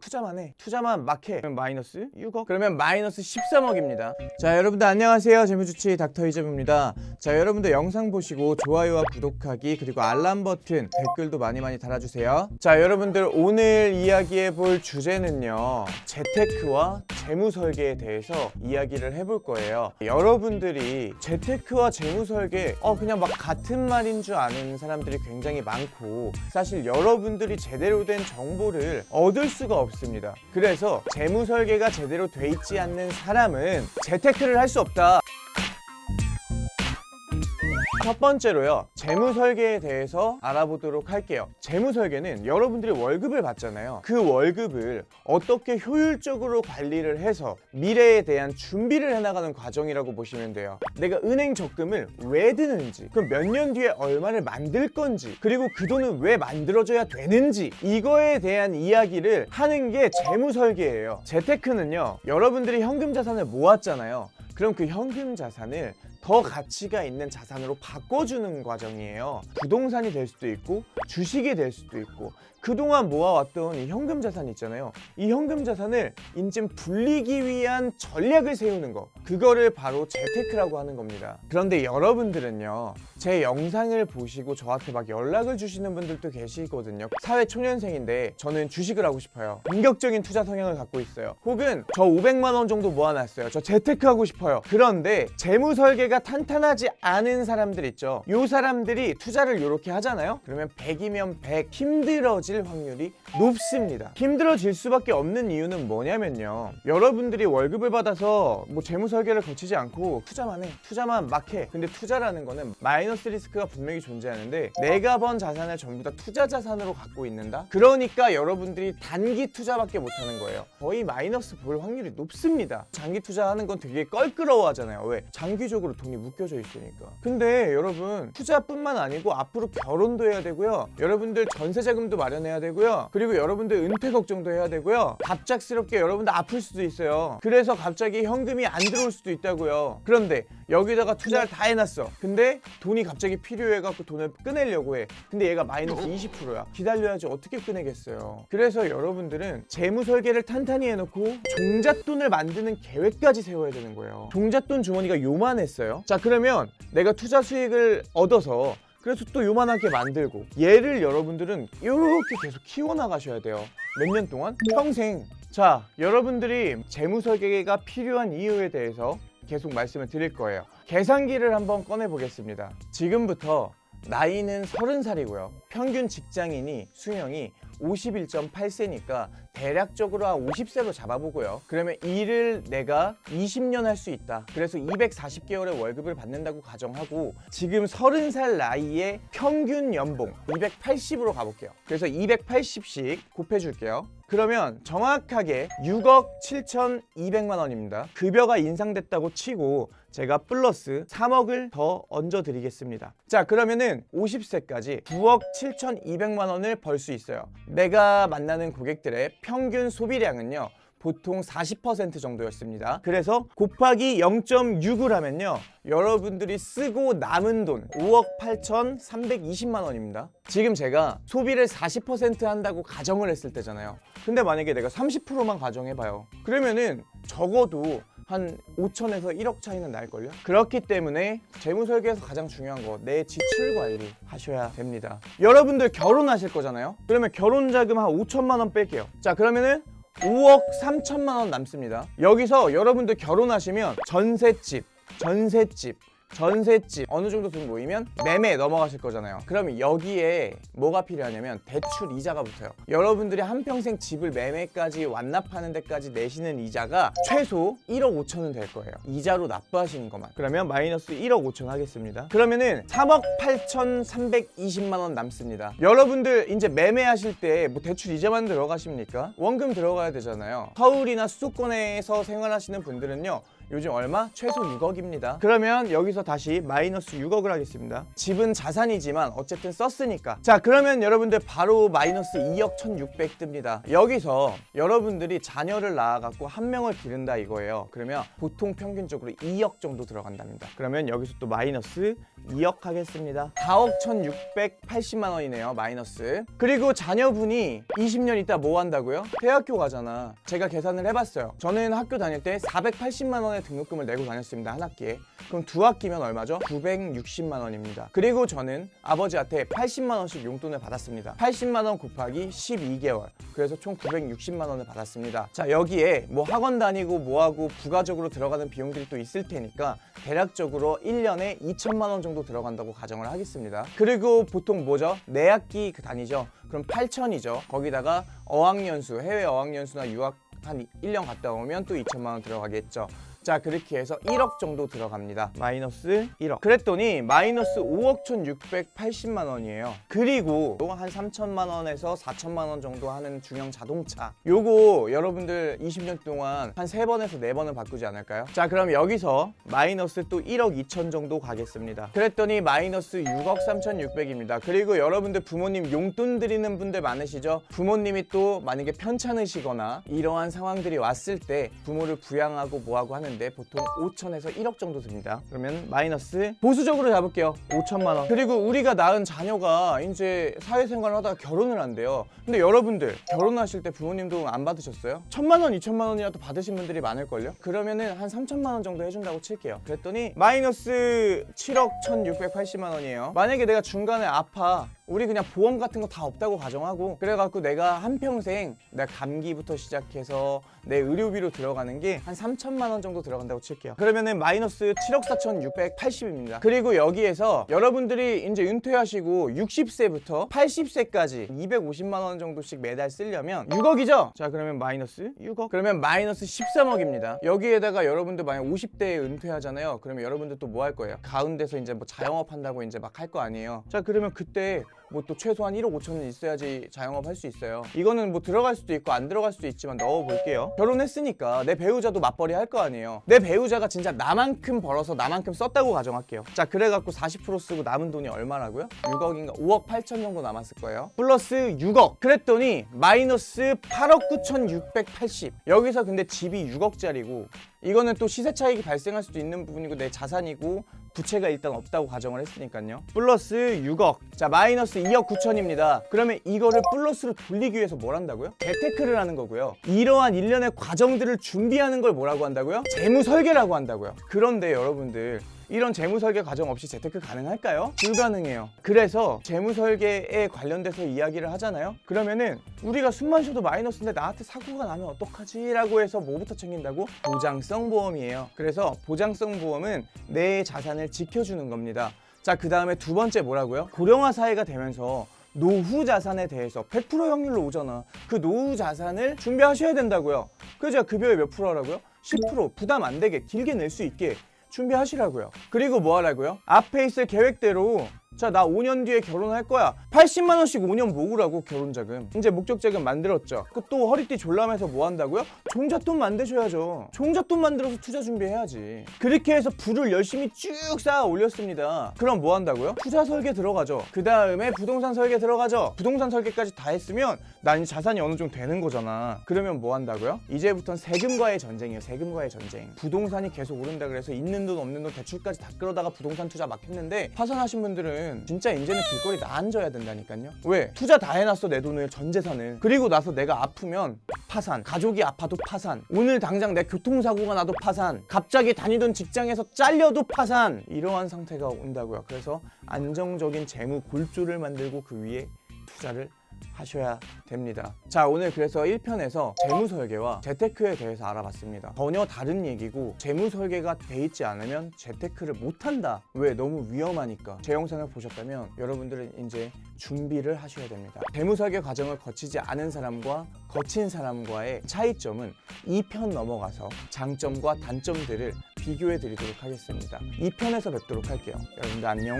투자만 해. 투자만 막 해. 그러면 마이너스 6억? 그러면 마이너스 13억입니다. 자, 여러분들 안녕하세요. 재무주치 닥터 이재무입니다. 자, 여러분들 영상 보시고 좋아요와 구독하기 그리고 알람 버튼, 댓글도 많이 달아주세요. 자, 여러분들 오늘 이야기해볼 주제는요, 재테크와 재무설계에 대해서 이야기를 해볼 거예요. 여러분들이 재테크와 재무설계 그냥 막 같은 말인 줄 아는 사람들이 굉장히 많고, 사실 여러분들이 제대로 된 정보를 얻을 수가 없습니다. 그래서 재무설계가 제대로 돼 있지 않는 사람은 재테크를 할 수 없다. 첫 번째로요, 재무설계에 대해서 알아보도록 할게요. 재무설계는 여러분들이 월급을 받잖아요. 그 월급을 어떻게 효율적으로 관리를 해서 미래에 대한 준비를 해나가는 과정이라고 보시면 돼요. 내가 은행 적금을 왜 드는지, 그럼 몇 년 뒤에 얼마를 만들 건지, 그리고 그 돈은 왜 만들어져야 되는지, 이거에 대한 이야기를 하는 게 재무설계예요. 재테크는요, 여러분들이 현금 자산을 모았잖아요. 그럼 그 현금 자산을 더 가치가 있는 자산으로 바꿔주는 과정이에요. 부동산이 될 수도 있고 주식이 될 수도 있고, 그동안 모아왔던 이 현금 자산 있잖아요. 이 현금 자산을 이제 불리기 위한 전략을 세우는 거, 그거를 바로 재테크라고 하는 겁니다. 그런데 여러분들은요, 제 영상을 보시고 저한테 막 연락을 주시는 분들도 계시거든요. 사회초년생인데 저는 주식을 하고 싶어요. 공격적인 투자 성향을 갖고 있어요. 혹은 저 500만 원 정도 모아놨어요. 저 재테크 하고 싶어요. 그런데 재무설계가 탄탄하지 않은 사람들 있죠. 요 사람들이 투자를 이렇게 하잖아요. 그러면 100이면 100 힘들어질 확률이 높습니다. 힘들어질 수밖에 없는 이유는 뭐냐면요, 여러분들이 월급을 받아서 뭐 재무설계를 거치지 않고 투자만 해. 투자만 막 해. 근데 투자라는 거는 마이너스 리스크가 분명히 존재하는데, 내가 번 자산을 전부 다 투자 자산으로 갖고 있는다? 그러니까 여러분들이 단기 투자밖에 못하는 거예요. 거의 마이너스 볼 확률이 높습니다. 장기 투자하는 건 되게 껄끄러워 하잖아요. 왜? 장기적으로 돈이 묶여져 있으니까. 근데 여러분, 투자뿐만 아니고 앞으로 결혼도 해야 되고요, 여러분들 전세 자금도 마련해야 되고요, 그리고 여러분들 은퇴 걱정도 해야 되고요, 갑작스럽게 여러분들 아플 수도 있어요. 그래서 갑자기 현금이 안 들어올 수도 있다고요. 그런데 여기다가 투자를 다 해놨어. 근데 돈이 갑자기 필요해갖고 돈을 꺼내려고 해. 근데 얘가 마이너스 20%야. 기다려야지 어떻게 꺼내겠어요. 그래서 여러분들은 재무설계를 탄탄히 해놓고 종잣돈을 만드는 계획까지 세워야 되는 거예요. 종잣돈 주머니가 요만했어요. 자, 그러면 내가 투자 수익을 얻어서 그래서 또 요만하게 만들고, 얘를 여러분들은 이렇게 계속 키워나가셔야 돼요. 몇 년 동안? 평생. 자, 여러분들이 재무설계가 필요한 이유에 대해서 계속 말씀을 드릴 거예요. 계산기를 한번 꺼내 보겠습니다. 지금부터 나이는 30살이고요 평균 직장인이 수명이 51.8세니까 대략적으로 한 50세로 잡아보고요. 그러면 일을 내가 20년 할 수 있다. 그래서 240개월의 월급을 받는다고 가정하고, 지금 30살 나이에 평균 연봉 280으로 가볼게요. 그래서 280씩 곱해줄게요. 그러면 정확하게 6억 7,200만 원입니다. 급여가 인상됐다고 치고 제가 플러스 3억을 더 얹어 드리겠습니다. 자, 그러면은 50세까지 9억 7,200만 원을 벌 수 있어요. 내가 만나는 고객들의 평균 소비량은요, 보통 40% 정도였습니다. 그래서 곱하기 0.6을 하면요, 여러분들이 쓰고 남은 돈 5억 8,320만 원입니다. 지금 제가 소비를 40% 한다고 가정을 했을 때잖아요. 근데 만약에 내가 30%만 가정해봐요. 그러면은 적어도 한 5천에서 1억 차이는 날걸요? 그렇기 때문에 재무설계에서 가장 중요한 거, 내 지출 관리 하셔야 됩니다. 여러분들 결혼하실 거잖아요? 그러면 결혼자금 한 5천만 원 뺄게요. 자, 그러면은 5억 3천만 원 남습니다. 여기서 여러분들 결혼하시면 전셋집 어느 정도 돈 모이면 매매 넘어가실 거잖아요. 그러면 여기에 뭐가 필요하냐면 대출 이자가 붙어요. 여러분들이 한평생 집을 매매까지 완납하는 데까지 내시는 이자가 최소 1억 5천은 될 거예요. 이자로 납부하시는 것만. 그러면 마이너스 1억 5천 하겠습니다. 그러면은 3억 8,320만 원 남습니다. 여러분들 이제 매매하실 때 뭐 대출 이자만 들어가십니까? 원금 들어가야 되잖아요. 서울이나 수도권에서 생활하시는 분들은요, 요즘 얼마? 최소 6억입니다. 그러면 여기서 다시 마이너스 6억을 하겠습니다. 집은 자산이지만 어쨌든 썼으니까. 자, 그러면 여러분들 바로 마이너스 2억 1600 뜹니다. 여기서 여러분들이 자녀를 낳아갖고 한 명을 기른다 이거예요. 그러면 보통 평균적으로 2억 정도 들어간답니다. 그러면 여기서 또 마이너스 2억 하겠습니다. 4억 1680만 원이네요. 마이너스. 그리고 자녀분이 20년 있다 뭐 한다고요? 대학교 가잖아. 제가 계산을 해봤어요. 저는 학교 다닐 때 480만 원의 등록금을 내고 다녔습니다. 한 학기에. 그럼 두 학기면 얼마죠? 960만 원입니다. 그리고 저는 아버지한테 80만 원씩 용돈을 받았습니다. 80만 원 곱하기 12개월. 그래서 총 960만 원을 받았습니다. 자, 여기에 뭐 학원 다니고 뭐하고 부가적으로 들어가는 비용들이 또 있을 테니까 대략적으로 1년에 2천만 원 정도 들어간다고 가정을 하겠습니다. 그리고 보통 뭐죠? 4학기 다니죠? 그럼 8천이죠. 거기다가 어학연수, 해외 어학연수나 유학 한 1년 갔다 오면 또 2천만 원 들어가겠죠. 자, 그렇게 해서 1억 정도 들어갑니다. 마이너스 1억. 그랬더니 마이너스 5억 1680만 원이에요. 그리고 한 3천만 원에서 4천만 원 정도 하는 중형 자동차. 요거 여러분들 20년 동안 한 3번에서 4번은 바꾸지 않을까요? 자, 그럼 여기서 마이너스 또 1억 2천 정도 가겠습니다. 그랬더니 마이너스 6억 3600입니다. 그리고 여러분들 부모님 용돈 드리는 분들 많으시죠? 부모님이 또 만약에 편찮으시거나 이러한 상황들이 왔을 때 부모를 부양하고 뭐하고 하는 보통 5천에서 1억 정도 듭니다. 그러면 마이너스 보수적으로 잡을게요. 5천만 원. 그리고 우리가 낳은 자녀가 이제 사회생활을 하다가 결혼을 한대요. 근데 여러분들 결혼하실 때 부모님 돈 안 받으셨어요? 1천만 원, 2천만 원이라도 받으신 분들이 많을걸요? 그러면은 한 3천만 원 정도 해준다고 칠게요. 그랬더니 마이너스 7억 1680만 원이에요. 만약에 내가 중간에 아파, 우리 그냥 보험 같은 거 다 없다고 가정하고, 그래갖고 내가 한평생 내가 감기부터 시작해서 내 의료비로 들어가는 게 한 3천만 원 정도 들어간다고 칠게요. 그러면은 마이너스 7억 4680입니다. 그리고 여기에서 여러분들이 이제 은퇴하시고 60세부터 80세까지 250만 원 정도씩 매달 쓰려면 6억이죠? 자, 그러면 마이너스 6억? 그러면 마이너스 13억입니다. 여기에다가 여러분들 만약 50대에 은퇴하잖아요. 그러면 여러분들 또 뭐 할 거예요? 가운데서 이제 뭐 자영업 한다고 이제 막 할 거 아니에요. 자, 그러면 그때 뭐 또 최소한 1억 5천은 있어야지 자영업 할 수 있어요. 이거는 뭐 들어갈 수도 있고 안 들어갈 수도 있지만 넣어볼게요. 결혼했으니까 내 배우자도 맞벌이 할 거 아니에요. 내 배우자가 진짜 나만큼 벌어서 나만큼 썼다고 가정할게요. 자, 그래갖고 40% 쓰고 남은 돈이 얼마라고요? 6억인가 5억 8천 정도 남았을 거예요. 플러스 6억. 그랬더니 마이너스 8억 9,680. 여기서 근데 집이 6억짜리고 이거는 또 시세 차익이 발생할 수도 있는 부분이고 내 자산이고 부채가 일단 없다고 가정을 했으니까요. 플러스 6억. 자, 마이너스 2억 9천입니다. 그러면 이거를 플러스로 돌리기 위해서 뭘 한다고요? 재테크를 하는 거고요. 이러한 일련의 과정들을 준비하는 걸 뭐라고 한다고요? 재무 설계라고 한다고요. 그런데 여러분들 이런 재무 설계 과정 없이 재테크 가능할까요? 불가능해요. 그래서 재무 설계에 관련돼서 이야기를 하잖아요. 그러면은 우리가 숨만 쉬어도 마이너스인데 나한테 사고가 나면 어떡하지? 라고 해서 뭐부터 챙긴다고? 보장성 보험이에요. 그래서 보장성 보험은 내 자산을 지켜주는 겁니다. 자, 그 다음에 두 번째 뭐라고요? 고령화 사회가 되면서 노후 자산에 대해서 100% 확률로 오잖아. 그 노후 자산을 준비하셔야 된다고요. 그래서 급여의 몇 프로라고요? 10% 부담 안 되게 길게 낼 수 있게 준비하시라고요. 그리고 뭐 하라고요? 앞에 있을 계획대로 자, 나 5년 뒤에 결혼할 거야. 80만 원씩 5년 모으라고 결혼자금. 이제 목적자금 만들었죠. 그 또 허리띠 졸라매서 뭐 한다고요? 종잣돈 만드셔야죠. 종잣돈 만들어서 투자 준비해야지. 그렇게 해서 부를 열심히 쭉 쌓아 올렸습니다. 그럼 뭐 한다고요? 투자 설계 들어가죠. 그 다음에 부동산 설계 들어가죠. 부동산 설계까지 다 했으면 난 이 자산이 어느 정도 되는 거잖아. 그러면 뭐 한다고요? 이제부터는 세금과의 전쟁이에요. 세금과의 전쟁. 부동산이 계속 오른다 그래서 있는 돈 없는 돈 대출까지 다 끌어다가 부동산 투자 막 했는데 파산하신 분들은 진짜 이제는 길거리 나앉아야 된다니까요. 왜? 투자 다 해놨어 내 돈을, 전 재산을. 그리고 나서 내가 아프면 파산, 가족이 아파도 파산, 오늘 당장 내 교통사고가 나도 파산, 갑자기 다니던 직장에서 잘려도 파산. 이러한 상태가 온다고요. 그래서 안정적인 재무 골조를 만들고 그 위에 투자를 하셔야 됩니다. 자, 오늘 그래서 1편에서 재무 설계와 재테크에 대해서 알아봤습니다. 전혀 다른 얘기고 재무 설계가 돼 있지 않으면 재테크를 못한다. 왜? 너무 위험하니까. 제 영상을 보셨다면 여러분들은 이제 준비를 하셔야 됩니다. 재무 설계 과정을 거치지 않은 사람과 거친 사람과의 차이점은 2편 넘어가서 장점과 단점들을 비교해 드리도록 하겠습니다. 2편에서 뵙도록 할게요. 여러분들 안녕.